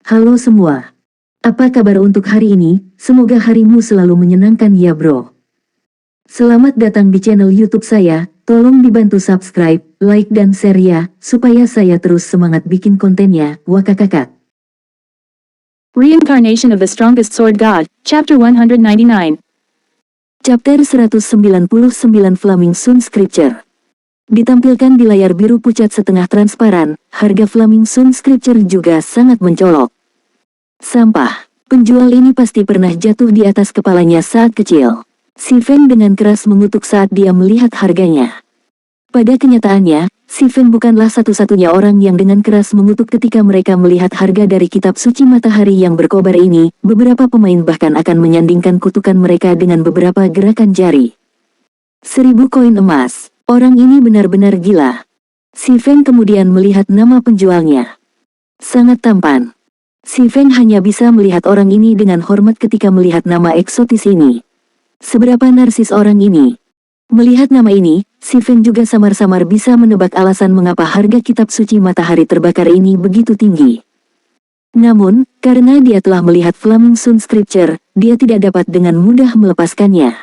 Halo semua. Apa kabar untuk hari ini? Semoga harimu selalu menyenangkan ya bro. Selamat datang di channel YouTube saya. Tolong dibantu subscribe, like dan share ya, supaya saya terus semangat bikin kontennya. Wakakakak. Reincarnation of the Strongest Sword God, Chapter 199. Chapter 199 Flaming Sun Scripture. Ditampilkan di layar biru pucat setengah transparan, harga Flaming Sun Scripture juga sangat mencolok. Sampah. Penjual ini pasti pernah jatuh di atas kepalanya saat kecil. Si Feng dengan keras mengutuk saat dia melihat harganya. Pada kenyataannya, si Feng bukanlah satu-satunya orang yang dengan keras mengutuk ketika mereka melihat harga dari kitab suci matahari yang berkobar ini. Beberapa pemain bahkan akan menyandingkan kutukan mereka dengan beberapa gerakan jari. 1000 koin emas. Orang ini benar-benar gila. Si Feng kemudian melihat nama penjualnya. Sangat tampan. Si Feng hanya bisa melihat orang ini dengan hormat ketika melihat nama eksotis ini. Seberapa narsis orang ini? Melihat nama ini, si Feng juga samar-samar bisa menebak alasan mengapa harga kitab suci matahari terbakar ini begitu tinggi. Namun, karena dia telah melihat Flaming Sun Scripture, dia tidak dapat dengan mudah melepaskannya.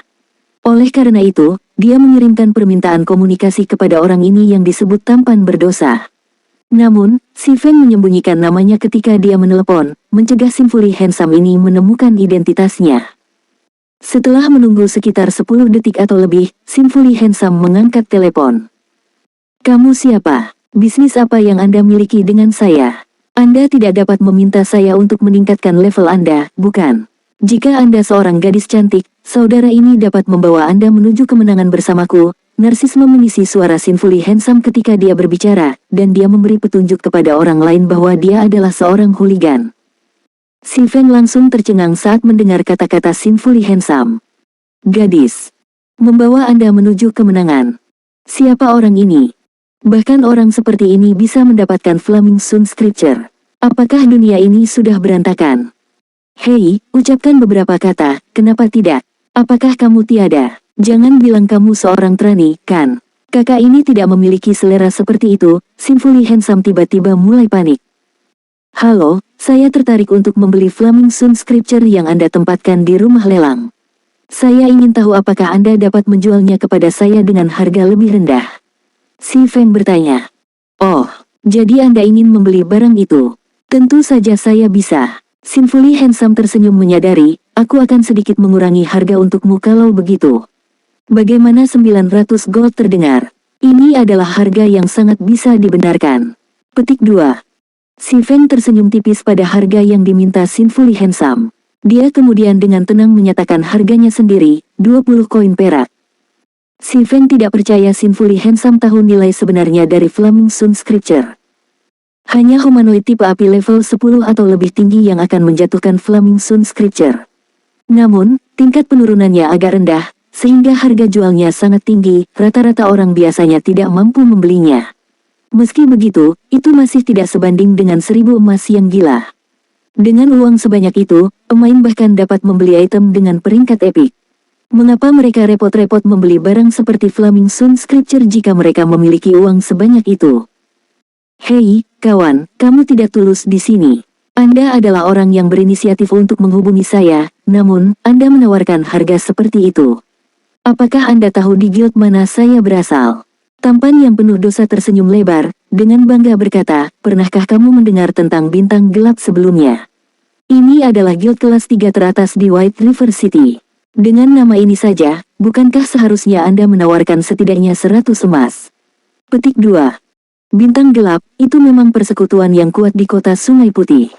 Oleh karena itu, dia mengirimkan permintaan komunikasi kepada orang ini yang disebut tampan berdosa. Namun, si Feng menyembunyikan namanya ketika dia menelepon, mencegah Sinfully Handsome ini menemukan identitasnya. Setelah menunggu sekitar 10 detik atau lebih, Sinfully Handsome mengangkat telepon. "Kamu siapa? Bisnis apa yang Anda miliki dengan saya? Anda tidak dapat meminta saya untuk meningkatkan level Anda, bukan? Jika Anda seorang gadis cantik, saudara ini dapat membawa Anda menuju kemenangan bersamaku." Narsisme mengisi suara Sinfully Handsome ketika dia berbicara, dan dia memberi petunjuk kepada orang lain bahwa dia adalah seorang hooligan. Si Feng langsung tercengang saat mendengar kata-kata Sinfully Handsome. "Gadis. Membawa Anda menuju kemenangan. Siapa orang ini? Bahkan orang seperti ini bisa mendapatkan Flaming Sun Scripture. Apakah dunia ini sudah berantakan? Hei, ucapkan beberapa kata, kenapa tidak? Apakah kamu tiada? Jangan bilang kamu seorang trani, kan? Kakak ini tidak memiliki selera seperti itu." Sinfully Handsome tiba-tiba mulai panik. "Halo, saya tertarik untuk membeli Flaming Sun Scripture yang Anda tempatkan di rumah lelang. Saya ingin tahu apakah Anda dapat menjualnya kepada saya dengan harga lebih rendah." Si Feng bertanya. "Oh, jadi Anda ingin membeli barang itu? Tentu saja saya bisa." Sinfully Handsome tersenyum menyadari, "Aku akan sedikit mengurangi harga untukmu kalau begitu." "Bagaimana 900 gold terdengar? Ini adalah harga yang sangat bisa dibenarkan." Petik 2. Si Feng tersenyum tipis pada harga yang diminta Sinfully Handsome. Dia kemudian dengan tenang menyatakan harganya sendiri, 20 koin perak. Si Feng tidak percaya Sinfully Handsome tahu nilai sebenarnya dari Flaming Sun Scripture. Hanya humanoid tipe api level 10 atau lebih tinggi yang akan menjatuhkan Flaming Sun Scripture. Namun, tingkat penurunannya agak rendah, sehingga harga jualnya sangat tinggi, rata-rata orang biasanya tidak mampu membelinya. Meski begitu, itu masih tidak sebanding dengan 1000 emas yang gila. Dengan uang sebanyak itu, pemain bahkan dapat membeli item dengan peringkat epik. Mengapa mereka repot-repot membeli barang seperti Flaming Sun Scripture jika mereka memiliki uang sebanyak itu? "Hei, kawan, kamu tidak tulus di sini. Anda adalah orang yang berinisiatif untuk menghubungi saya, namun, Anda menawarkan harga seperti itu. Apakah Anda tahu di guild mana saya berasal?" Tampan yang penuh dosa tersenyum lebar, dengan bangga berkata, "Pernahkah kamu mendengar tentang bintang gelap sebelumnya? Ini adalah guild kelas 3 teratas di White River City. Dengan nama ini saja, bukankah seharusnya Anda menawarkan setidaknya 100 emas?" Petik 2. Bintang gelap, itu memang persekutuan yang kuat di kota Sungai Putih.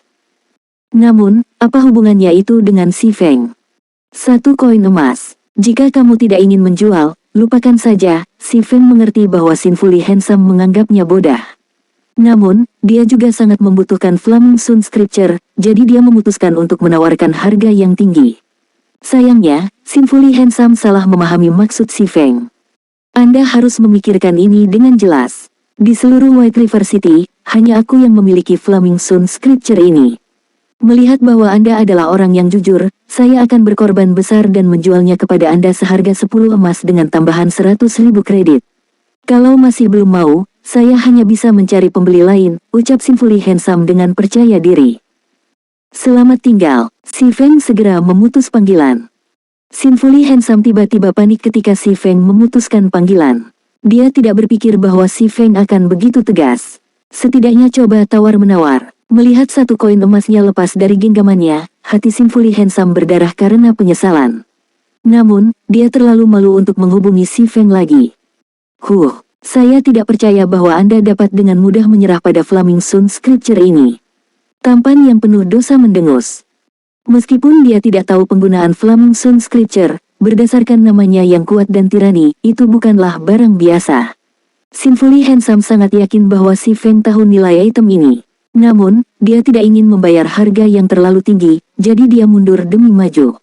Namun, apa hubungannya itu dengan si Feng? 1 koin emas. Jika kamu tidak ingin menjual, lupakan saja. Si Feng mengerti bahwa Sinfully Handsome menganggapnya bodoh. Namun, dia juga sangat membutuhkan Flaming Sun Scripture, jadi dia memutuskan untuk menawarkan harga yang tinggi. Sayangnya, Sinfully Handsome salah memahami maksud si Feng. "Anda harus memikirkan ini dengan jelas. Di seluruh White River City, hanya aku yang memiliki Flaming Sun Scripture ini. Melihat bahwa Anda adalah orang yang jujur, saya akan berkorban besar dan menjualnya kepada Anda seharga 10 emas dengan tambahan 100.000 kredit. Kalau masih belum mau, saya hanya bisa mencari pembeli lain," ucap Sinfully Handsome dengan percaya diri. Selamat tinggal. Si Feng segera memutus panggilan. Sinfuli Handsome tiba-tiba panik ketika si Feng memutuskan panggilan. Dia tidak berpikir bahwa si Feng akan begitu tegas. Setidaknya coba tawar-menawar. Melihat satu koin emasnya lepas dari genggamannya, hati Sinfuli Handsome berdarah karena penyesalan. Namun, dia terlalu malu untuk menghubungi si Feng lagi. Saya tidak percaya bahwa Anda dapat dengan mudah menyerah pada Flaming Sun Scripture ini. Tampan yang penuh dosa mendengus. Meskipun dia tidak tahu penggunaan Flaming Sun Scripture, berdasarkan namanya yang kuat dan tirani, itu bukanlah barang biasa. Sinfuli Handsome sangat yakin bahwa si Feng tahu nilai item ini. Namun, dia tidak ingin membayar harga yang terlalu tinggi, jadi dia mundur demi maju.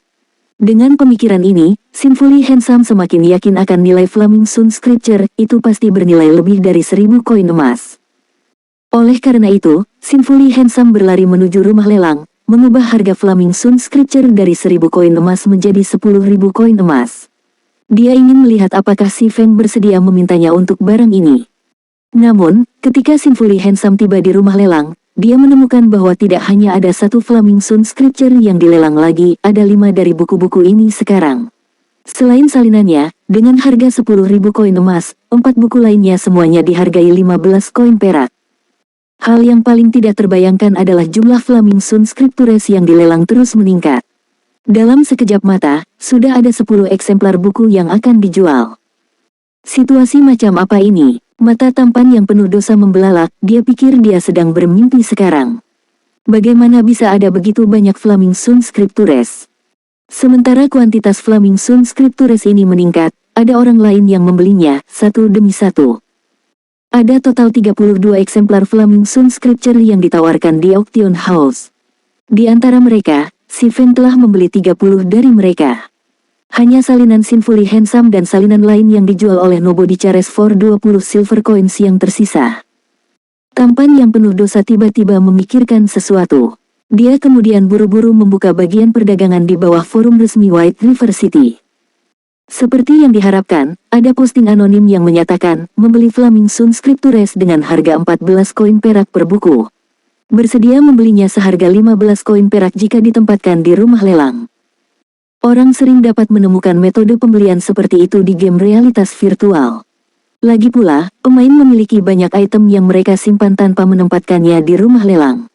Dengan pemikiran ini, Sinfuli Handsome semakin yakin akan nilai Flaming Sun Scripture, itu pasti bernilai lebih dari 1000 koin emas. Oleh karena itu, Sinfuli Handsome berlari menuju rumah lelang, mengubah harga Flaming Sun Scripture dari 1000 koin emas menjadi 10.000 koin emas. Dia ingin melihat apakah si Feng bersedia memintanya untuk barang ini. Namun, ketika Sinfuli Handsome tiba di rumah lelang, dia menemukan bahwa tidak hanya ada satu Flaming Sun Scripture yang dilelang lagi, ada 5 dari buku-buku ini sekarang. Selain salinannya, dengan harga 10.000 koin emas, 4 buku lainnya semuanya dihargai 15 koin perak. Hal yang paling tidak terbayangkan adalah jumlah Flaming Sun Scriptures yang dilelang terus meningkat. Dalam sekejap mata, sudah ada 10 eksemplar buku yang akan dijual. Situasi macam apa ini? Mata tampan yang penuh dosa membelalak, dia pikir dia sedang bermimpi sekarang. Bagaimana bisa ada begitu banyak Flaming Sun Scriptures? Sementara kuantitas Flaming Sun Scriptures ini meningkat, ada orang lain yang membelinya, satu demi satu. Ada total 32 eksemplar Flaming Sun Scripture yang ditawarkan di Auction House. Di antara mereka, si Feng telah membeli 30 dari mereka. Hanya salinan Sinfuli Handsome dan salinan lain yang dijual oleh Nobody Cares for 20 silver coins yang tersisa. Tampan yang penuh dosa tiba-tiba memikirkan sesuatu. Dia kemudian buru-buru membuka bagian perdagangan di bawah forum resmi White River City. Seperti yang diharapkan, ada posting anonim yang menyatakan, membeli Flaming Sun Scriptures dengan harga 14 koin perak per buku. Bersedia membelinya seharga 15 koin perak jika ditempatkan di rumah lelang. Orang sering dapat menemukan metode pembelian seperti itu di game realitas virtual. Lagi pula, pemain memiliki banyak item yang mereka simpan tanpa menempatkannya di rumah lelang.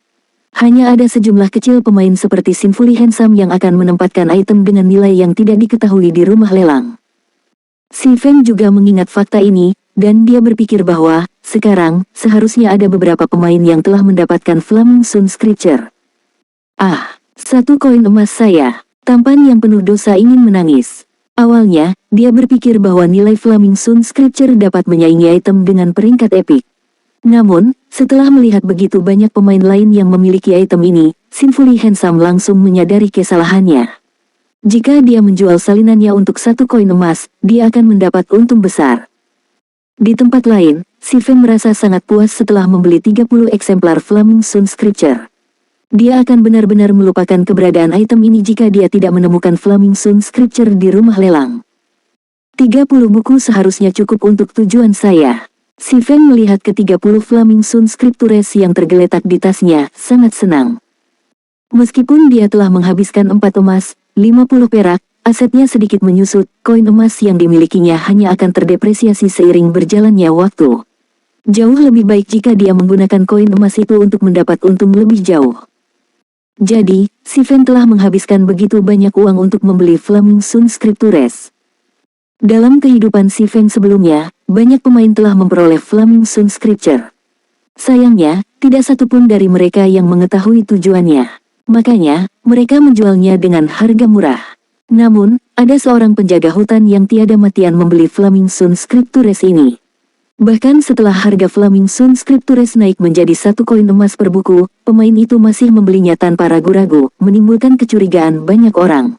Hanya ada sejumlah kecil pemain seperti Sinfuli Handsome yang akan menempatkan item dengan nilai yang tidak diketahui di rumah lelang. Si Feng juga mengingat fakta ini, dan dia berpikir bahwa, sekarang, seharusnya ada beberapa pemain yang telah mendapatkan Flaming Sun Scripture. Satu koin emas saya. Tampan yang penuh dosa ingin menangis. Awalnya, dia berpikir bahwa nilai Flaming Sun Scripture dapat menyaingi item dengan peringkat epik. Namun, setelah melihat begitu banyak pemain lain yang memiliki item ini, Sinfuli Handsome langsung menyadari kesalahannya. Jika dia menjual salinannya untuk satu koin emas, dia akan mendapat untung besar. Di tempat lain, si Feng merasa sangat puas setelah membeli 30 eksemplar Flaming Sun Scripture. Dia akan benar-benar melupakan keberadaan item ini jika dia tidak menemukan Flaming Sun Scripture di rumah lelang. 30 buku seharusnya cukup untuk tujuan saya. Si Feng melihat ke-30 Flaming Sun Scriptures yang tergeletak di tasnya, sangat senang. Meskipun dia telah menghabiskan 4 emas, 50 perak, asetnya sedikit menyusut, koin emas yang dimilikinya hanya akan terdepresiasi seiring berjalannya waktu. Jauh lebih baik jika dia menggunakan koin emas itu untuk mendapat untung lebih jauh. Jadi, si Feng telah menghabiskan begitu banyak uang untuk membeli Flaming Sun Scriptures. Dalam kehidupan si Feng sebelumnya, banyak pemain telah memperoleh Flaming Sun Scripture. Sayangnya, tidak satupun dari mereka yang mengetahui tujuannya. Makanya, mereka menjualnya dengan harga murah. Namun, ada seorang penjaga hutan yang tiada matian membeli Flaming Sun Scriptures ini. Bahkan setelah harga Flaming Sun Scriptures naik menjadi 1 koin emas per buku, pemain itu masih membelinya tanpa ragu-ragu, menimbulkan kecurigaan banyak orang.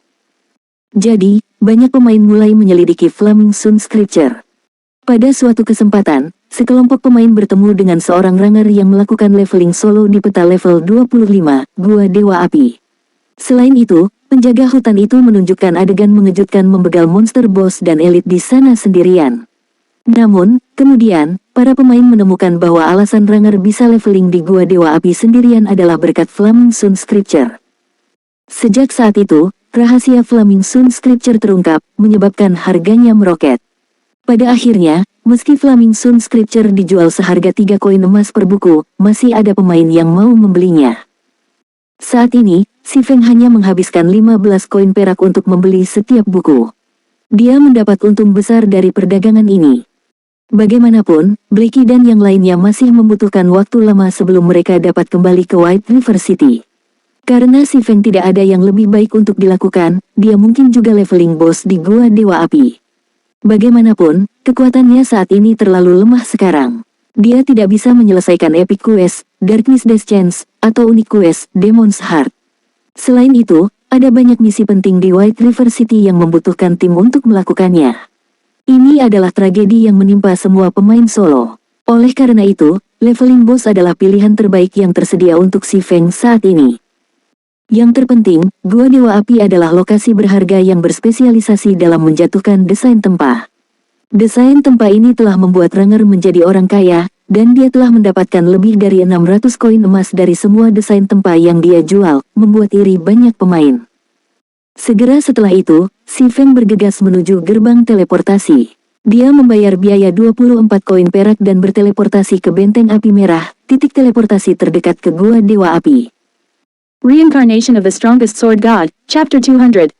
Jadi, banyak pemain mulai menyelidiki Flaming Sun Scripture. Pada suatu kesempatan, sekelompok pemain bertemu dengan seorang ranger yang melakukan leveling solo di peta level 25, Gua Dewa Api. Selain itu, penjaga hutan itu menunjukkan adegan mengejutkan membegal monster boss dan elit di sana sendirian. Namun, kemudian, para pemain menemukan bahwa alasan ranger bisa leveling di Gua Dewa Api sendirian adalah berkat Flaming Sun Scripture. Sejak saat itu, rahasia Flaming Sun Scripture terungkap, menyebabkan harganya meroket. Pada akhirnya, meski Flaming Sun Scripture dijual seharga 3 koin emas per buku, masih ada pemain yang mau membelinya. Saat ini, Si Feng hanya menghabiskan 15 koin perak untuk membeli setiap buku. Dia mendapat untung besar dari perdagangan ini. Bagaimanapun, Blackie dan yang lainnya masih membutuhkan waktu lama sebelum mereka dapat kembali ke White River City. Karena Si Feng tidak ada yang lebih baik untuk dilakukan, dia mungkin juga leveling boss di Gua Dewa Api. Bagaimanapun, kekuatannya saat ini terlalu lemah sekarang. Dia tidak bisa menyelesaikan Epic Quest, Darkness Descent, atau Unique Quest, Demon's Heart. Selain itu, ada banyak misi penting di White River City yang membutuhkan tim untuk melakukannya. Ini adalah tragedi yang menimpa semua pemain solo. Oleh karena itu, leveling boss adalah pilihan terbaik yang tersedia untuk Si Feng saat ini. Yang terpenting, Gua Dewa Api adalah lokasi berharga yang berspesialisasi dalam menjatuhkan desain tempa. Desain tempa ini telah membuat Ranger menjadi orang kaya, dan dia telah mendapatkan lebih dari 600 koin emas dari semua desain tempa yang dia jual, membuat iri banyak pemain. Segera setelah itu, Si Feng bergegas menuju gerbang teleportasi. Dia membayar biaya 24 koin perak dan berteleportasi ke Benteng Api Merah, titik teleportasi terdekat ke Gua Dewa Api. Reincarnation of the Strongest Sword God, Chapter 200.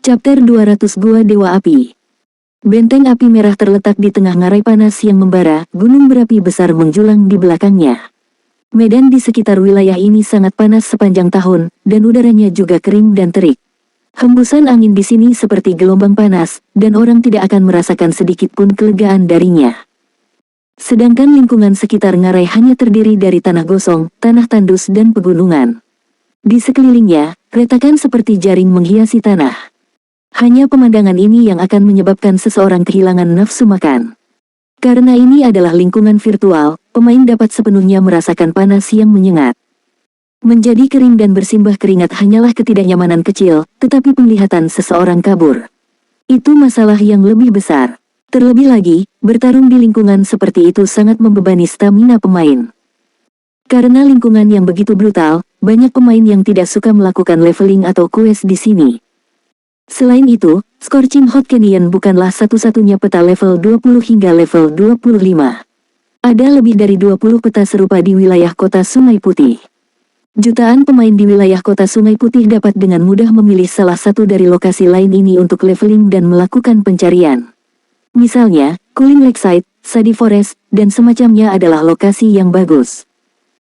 Chapter 200 Gua Dewa Api. Benteng api merah terletak di tengah ngarai panas yang membara, gunung berapi besar menjulang di belakangnya. Medan di sekitar wilayah ini sangat panas sepanjang tahun, dan udaranya juga kering dan terik. Hembusan angin di sini seperti gelombang panas, dan orang tidak akan merasakan sedikit pun kelegaan darinya. Sedangkan lingkungan sekitar ngarai hanya terdiri dari tanah gosong, tanah tandus dan pegunungan. Di sekelilingnya, retakan seperti jaring menghiasi tanah. Hanya pemandangan ini yang akan menyebabkan seseorang kehilangan nafsu makan. Karena ini adalah lingkungan virtual, pemain dapat sepenuhnya merasakan panas yang menyengat. Menjadi kering dan bersimbah keringat hanyalah ketidaknyamanan kecil, tetapi penglihatan seseorang kabur. Itu masalah yang lebih besar. Terlebih lagi, bertarung di lingkungan seperti itu sangat membebani stamina pemain. Karena lingkungan yang begitu brutal, banyak pemain yang tidak suka melakukan leveling atau quest di sini. Selain itu, Scorching Hot Canyon bukanlah satu-satunya peta level 20 hingga level 25. Ada lebih dari 20 peta serupa di wilayah kota Sungai Putih. Jutaan pemain di wilayah kota Sungai Putih dapat dengan mudah memilih salah satu dari lokasi lain ini untuk leveling dan melakukan pencarian. Misalnya, Cooling Lakeside, Shady Forest, dan semacamnya adalah lokasi yang bagus.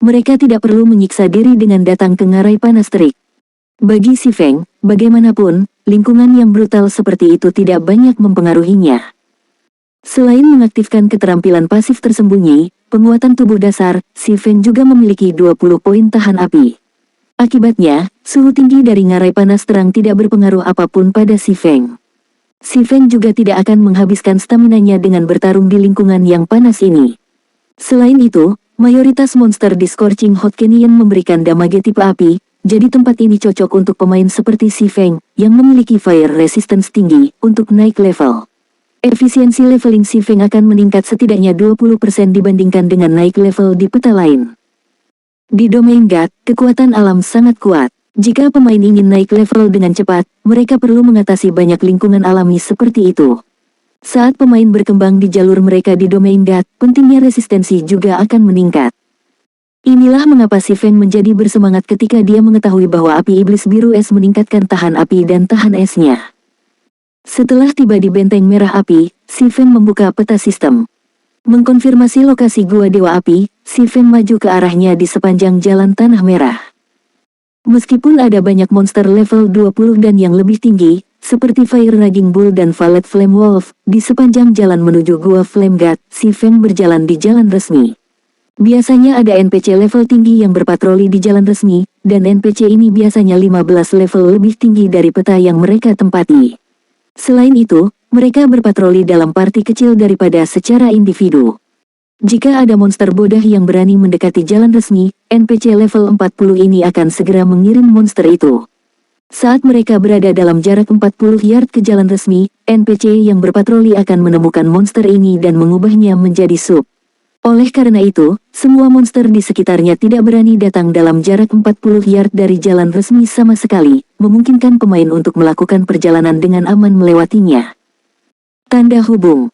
Mereka tidak perlu menyiksa diri dengan datang ke ngarai panas terik. Bagi Si Feng, bagaimanapun, lingkungan yang brutal seperti itu tidak banyak mempengaruhinya. Selain mengaktifkan keterampilan pasif tersembunyi, penguatan tubuh dasar, Si Feng juga memiliki 20 poin tahan api. Akibatnya, suhu tinggi dari ngarai panas terang tidak berpengaruh apapun pada Si Feng. Si Feng juga tidak akan menghabiskan staminanya dengan bertarung di lingkungan yang panas ini. Selain itu, mayoritas monster di Scorching Hot Canyon memberikan damage tipe api, jadi tempat ini cocok untuk pemain seperti Si Feng, yang memiliki fire resistance tinggi, untuk naik level. Efisiensi leveling Si Feng akan meningkat setidaknya 20% dibandingkan dengan naik level di peta lain. Di Domain God, kekuatan alam sangat kuat. Jika pemain ingin naik level dengan cepat, mereka perlu mengatasi banyak lingkungan alami seperti itu. Saat pemain berkembang di jalur mereka di Domain God, pentingnya resistensi juga akan meningkat. Inilah mengapa Si Feng menjadi bersemangat ketika dia mengetahui bahwa api iblis biru es meningkatkan tahan api dan tahan esnya. Setelah tiba di Benteng Merah Api, Si Feng membuka peta sistem. Mengkonfirmasi lokasi Gua Dewa Api, Si Feng maju ke arahnya di sepanjang jalan tanah merah. Meskipun ada banyak monster level 20 dan yang lebih tinggi, seperti Fire Raging Bull dan Violet Flame Wolf, di sepanjang jalan menuju Gua Flame God, Si Feng berjalan di jalan resmi. Biasanya ada NPC level tinggi yang berpatroli di jalan resmi, dan NPC ini biasanya 15 level lebih tinggi dari peta yang mereka tempati. Selain itu, mereka berpatroli dalam party kecil daripada secara individu. Jika ada monster bodoh yang berani mendekati jalan resmi, NPC level 40 ini akan segera mengirim monster itu. Saat mereka berada dalam jarak 40 yard ke jalan resmi, NPC yang berpatroli akan menemukan monster ini dan mengubahnya menjadi sub. Oleh karena itu, semua monster di sekitarnya tidak berani datang dalam jarak 40 yard dari jalan resmi sama sekali, memungkinkan pemain untuk melakukan perjalanan dengan aman melewatinya. Tanda hubung.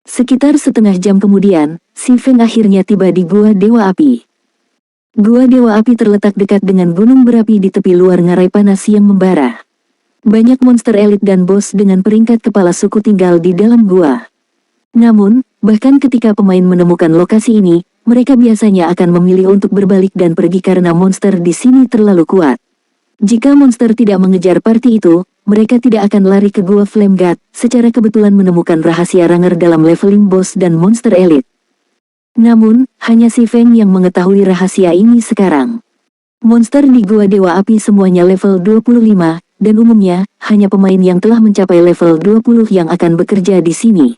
Sekitar setengah jam kemudian, Si Feng akhirnya tiba di Gua Dewa Api. Gua Dewa Api terletak dekat dengan gunung berapi di tepi luar ngarai panas yang membara. Banyak monster elit dan bos dengan peringkat kepala suku tinggal di dalam gua. Namun, bahkan ketika pemain menemukan lokasi ini, mereka biasanya akan memilih untuk berbalik dan pergi karena monster di sini terlalu kuat. Jika monster tidak mengejar party itu, mereka tidak akan lari ke gua Flame God, secara kebetulan menemukan rahasia Ranger dalam leveling boss dan monster elit. Namun, hanya Si Feng yang mengetahui rahasia ini sekarang. Monster di Gua Dewa Api semuanya level 25, dan umumnya, hanya pemain yang telah mencapai level 20 yang akan bekerja di sini.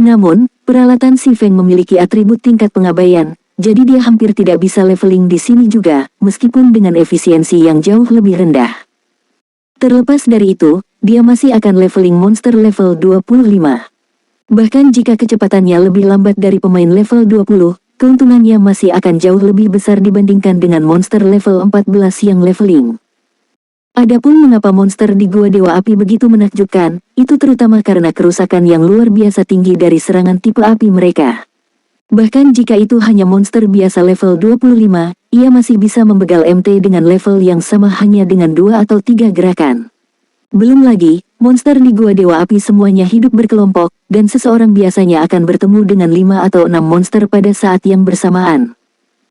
Namun, peralatan Si Feng memiliki atribut tingkat pengabaian, jadi dia hampir tidak bisa leveling di sini juga, meskipun dengan efisiensi yang jauh lebih rendah. Terlepas dari itu, dia masih akan leveling monster level 25. Bahkan jika kecepatannya lebih lambat dari pemain level 20, keuntungannya masih akan jauh lebih besar dibandingkan dengan monster level 14 yang leveling. Adapun mengapa monster di Gua Dewa Api begitu menakjubkan, itu terutama karena kerusakan yang luar biasa tinggi dari serangan tipe api mereka. Bahkan jika itu hanya monster biasa level 25, ia masih bisa membegal MT dengan level yang sama hanya dengan 2 atau 3 gerakan. Belum lagi, monster di Gua Dewa Api semuanya hidup berkelompok, dan seseorang biasanya akan bertemu dengan 5 atau 6 monster pada saat yang bersamaan.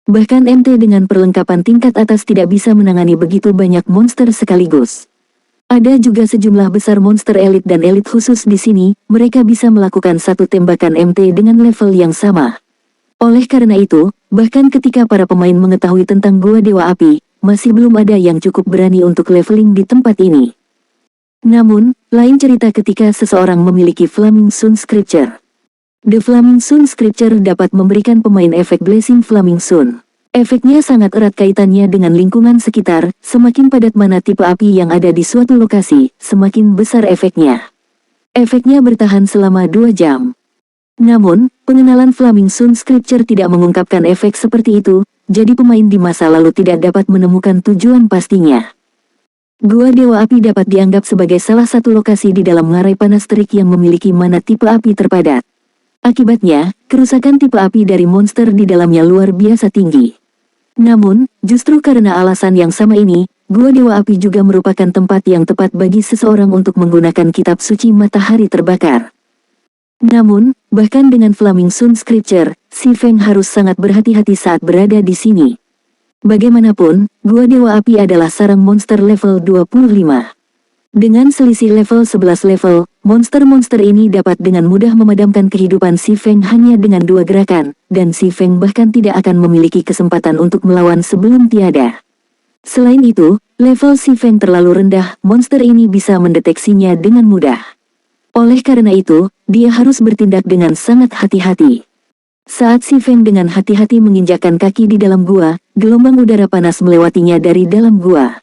Bahkan MT dengan perlengkapan tingkat atas tidak bisa menangani begitu banyak monster sekaligus. Ada juga sejumlah besar monster elit dan elit khusus di sini, mereka bisa melakukan satu tembakan MT dengan level yang sama. Oleh karena itu, bahkan ketika para pemain mengetahui tentang Gua Dewa Api, masih belum ada yang cukup berani untuk leveling di tempat ini. Namun, lain cerita ketika seseorang memiliki Flaming Sun Scripture. The Flaming Sun Scripture dapat memberikan pemain efek Blazing Flaming Sun. Efeknya sangat erat kaitannya dengan lingkungan sekitar, semakin padat mana tipe api yang ada di suatu lokasi, semakin besar efeknya. Efeknya bertahan selama 2 jam. Namun, pengenalan Flaming Sun Scripture tidak mengungkapkan efek seperti itu, jadi pemain di masa lalu tidak dapat menemukan tujuan pastinya. Gua Dewa Api dapat dianggap sebagai salah satu lokasi di dalam ngarai panas terik yang memiliki mana tipe api terpadat. Akibatnya, kerusakan tipe api dari monster di dalamnya luar biasa tinggi. Namun, justru karena alasan yang sama ini, Gua Dewa Api juga merupakan tempat yang tepat bagi seseorang untuk menggunakan kitab suci matahari terbakar. Namun, bahkan dengan Flaming Sun Scripture, Si Feng harus sangat berhati-hati saat berada di sini. Bagaimanapun, Gua Dewa Api adalah sarang monster level 25. Dengan selisih level 11 level, monster-monster ini dapat dengan mudah memadamkan kehidupan Si Feng hanya dengan 2 gerakan, dan Si Feng bahkan tidak akan memiliki kesempatan untuk melawan sebelum tiada. Selain itu, level Si Feng terlalu rendah, monster ini bisa mendeteksinya dengan mudah. Oleh karena itu, dia harus bertindak dengan sangat hati-hati. Saat Si Feng dengan hati-hati menginjakkan kaki di dalam gua, gelombang udara panas melewatinya dari dalam gua.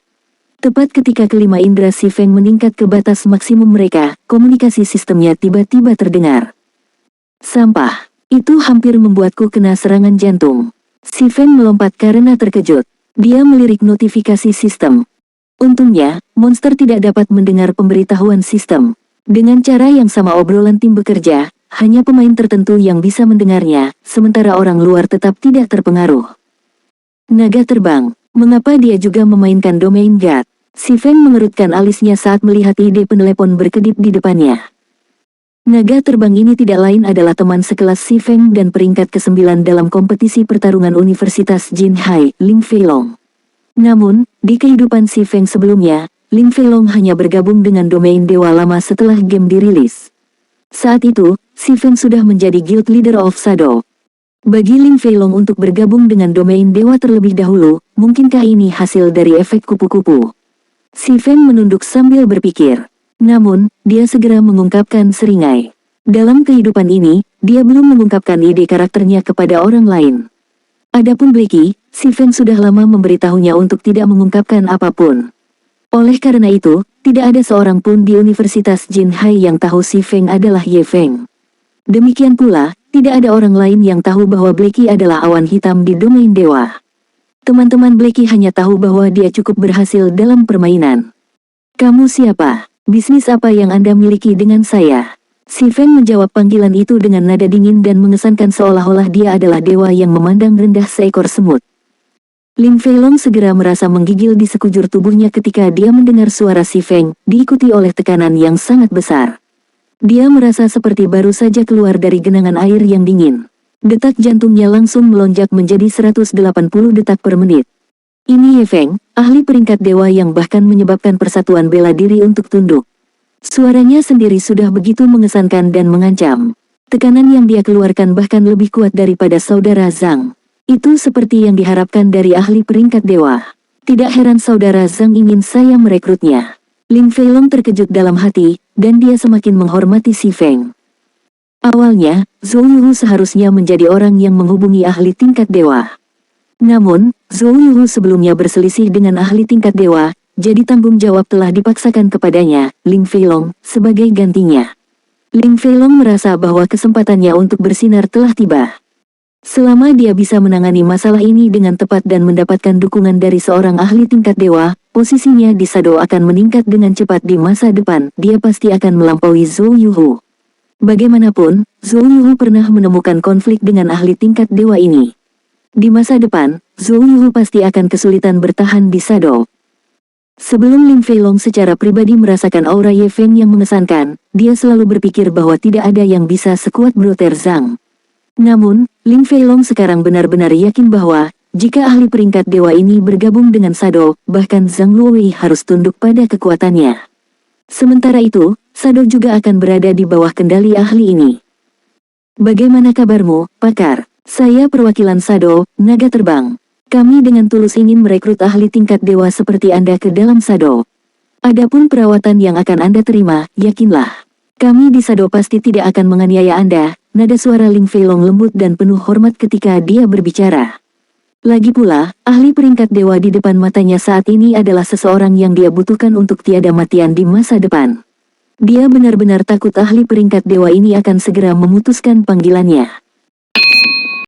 Tepat ketika kelima indera Si Feng meningkat ke batas maksimum mereka, komunikasi sistemnya tiba-tiba terdengar. Sampah. Itu hampir membuatku kena serangan jantung. Si Feng melompat karena terkejut. Dia melirik notifikasi sistem. Untungnya, monster tidak dapat mendengar pemberitahuan sistem. Dengan cara yang sama obrolan tim bekerja, hanya pemain tertentu yang bisa mendengarnya, sementara orang luar tetap tidak terpengaruh. Naga terbang. Mengapa dia juga memainkan Domain God? Si Feng mengerutkan alisnya saat melihat ide penelepon berkedip di depannya. Naga terbang ini tidak lain adalah teman sekelas Si Feng dan peringkat ke-9 dalam kompetisi pertarungan Universitas Jinhai, Ling Feilong. Namun, di kehidupan Si Feng sebelumnya, Ling Feilong hanya bergabung dengan Domain Dewa Lama setelah game dirilis. Saat itu, Si Feng sudah menjadi Guild Leader of Shadow. Bagi Ling Feilong untuk bergabung dengan Domain Dewa terlebih dahulu, mungkinkah ini hasil dari efek kupu-kupu? Si Feng menunduk sambil berpikir. Namun, dia segera mengungkapkan seringai. Dalam kehidupan ini, dia belum mengungkapkan ide karakternya kepada orang lain. Adapun Blacky, Si Feng sudah lama memberitahunya untuk tidak mengungkapkan apapun. Oleh karena itu, tidak ada seorang pun di Universitas Jinhai yang tahu Si Feng adalah Ye Feng. Demikian pula, tidak ada orang lain yang tahu bahwa Blackie adalah awan hitam di domain dewa. Teman-teman Blackie hanya tahu bahwa dia cukup berhasil dalam permainan. Kamu siapa? Bisnis apa yang Anda miliki dengan saya? Si Feng menjawab panggilan itu dengan nada dingin dan mengesankan seolah-olah dia adalah dewa yang memandang rendah seekor semut. Ling Feilong segera merasa menggigil di sekujur tubuhnya ketika dia mendengar suara si Feng, diikuti oleh tekanan yang sangat besar. Dia merasa seperti baru saja keluar dari genangan air yang dingin. Detak jantungnya langsung melonjak menjadi 180 detak per menit. Ini Ye Feng, ahli peringkat dewa yang bahkan menyebabkan persatuan bela diri untuk tunduk. Suaranya sendiri sudah begitu mengesankan dan mengancam. Tekanan yang dia keluarkan bahkan lebih kuat daripada saudara Zhang. Itu seperti yang diharapkan dari ahli peringkat dewa. Tidak heran saudara Zhang ingin saya merekrutnya. Ling Feilong terkejut dalam hati, dan dia semakin menghormati si Feng. Awalnya, Zhou Yuhu seharusnya menjadi orang yang menghubungi ahli tingkat dewa. Namun, Zhou Yuhu sebelumnya berselisih dengan ahli tingkat dewa, jadi tanggung jawab telah dipaksakan kepadanya, Ling Feilong, sebagai gantinya. Ling Feilong merasa bahwa kesempatannya untuk bersinar telah tiba. Selama dia bisa menangani masalah ini dengan tepat dan mendapatkan dukungan dari seorang ahli tingkat dewa, posisinya di Shado akan meningkat dengan cepat di masa depan, dia pasti akan melampaui Zhou Yuhu. Bagaimanapun, Zhou Yuhu pernah menemukan konflik dengan ahli tingkat dewa ini. Di masa depan, Zhou Yuhu pasti akan kesulitan bertahan di Shado. Sebelum Ling Feilong secara pribadi merasakan aura Ye Feng yang mengesankan, dia selalu berpikir bahwa tidak ada yang bisa sekuat Brother Zhang. Namun, Ling Feilong sekarang benar-benar yakin bahwa, jika ahli peringkat dewa ini bergabung dengan Shado, bahkan Zhang Luowei harus tunduk pada kekuatannya. Sementara itu, Shado juga akan berada di bawah kendali ahli ini. Bagaimana kabarmu, Pakar? Saya perwakilan Shado, Naga Terbang. Kami dengan tulus ingin merekrut ahli tingkat dewa seperti Anda ke dalam Shado. Adapun perawatan yang akan Anda terima, yakinlah. Kami di Shado pasti tidak akan menganiaya Anda. Nada suara Ling Feilong lembut dan penuh hormat ketika dia berbicara. Lagi pula, ahli peringkat dewa di depan matanya saat ini adalah seseorang yang dia butuhkan untuk tiada matian di masa depan. Dia benar-benar takut ahli peringkat dewa ini akan segera memutuskan panggilannya.